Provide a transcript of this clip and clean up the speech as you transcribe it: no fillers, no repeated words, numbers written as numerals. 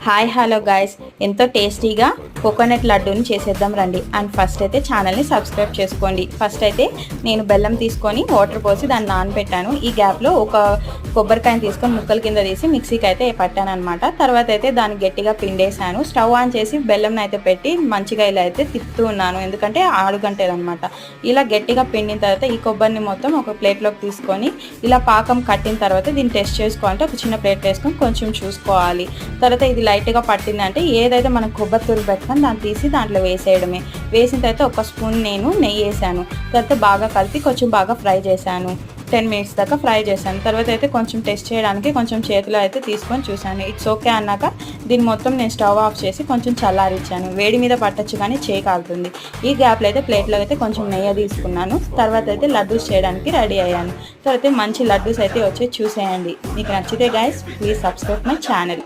Hi hello guys, ఎంతో టేస్టీగా coconut లడ్డూని చేసేద్దాం రండి. అండ్ ఫస్ట్ అయితే ఛానల్ని సబ్స్క్రైబ్ చేసుకోండి. ఫస్ట్ అయితే నేను బెల్లం తీసుకొని వాటర్ పోసి దాన్ని నానబెట్టాను. ఈ గ్యాప్లో ఒక కొబ్బరికాయని తీసుకొని ముక్కల కింద తీసి మిక్సీకి అయితే పట్టాను అనమాట. తర్వాత అయితే దాన్ని గట్టిగా పిండేసాను. స్టవ్ ఆన్ చేసి బెల్లంని అయితే పెట్టి మంచిగా ఇలా అయితే తిప్పుతూ ఉన్నాను, ఎందుకంటే ఆడుగంటేదనమాట. ఇలా గట్టిగా పిండిన తర్వాత ఈ కొబ్బరిని మొత్తం ఒక ప్లేట్లోకి తీసుకొని ఇలా పాకం కట్టిన తర్వాత దీన్ని టెస్ట్ చేసుకోవాలంటే ఒక చిన్న ప్లేట్ వేసుకొని కొంచెం చూసుకోవాలి. తర్వాత ఇది లైట్గా పట్టిందంటే ఏదైతే మనం కొబ్బరి తురుము పెట్టుకొని దాన్ని తీసి దాంట్లో వేసేయడమే. వేసిన తర్వాత ఒక స్పూన్ నేను నెయ్యి వేసాను. తర్వాత బాగా కలిపి కొంచెం బాగా ఫ్రై చేశాను. 10 మినిట్స్ దాకా ఫ్రై చేశాను. తర్వాత అయితే కొంచెం టెస్ట్ చేయడానికి కొంచెం చేతిలో అయితే తీసుకొని చూశాను. ఇట్స్ ఓకే అన్నాక దీన్ని మొత్తం నేను స్టవ్ ఆఫ్ చేసి కొంచెం చల్లారిచ్చాను. వేడి మీద పట్టచ్చు కానీ చేయి కాలుతుంది. ఈ గ్యాప్లో అయితే ప్లేట్లో అయితే కొంచెం నెయ్యి తీసుకున్నాను. తర్వాత అయితే లడ్డూస్ చేయడానికి రెడీ అయ్యాను. తర్వాత మంచి లడ్డూస్ అయితే వచ్చి చూసేయండి. మీకు నచ్చితే guys please subscribe my channel.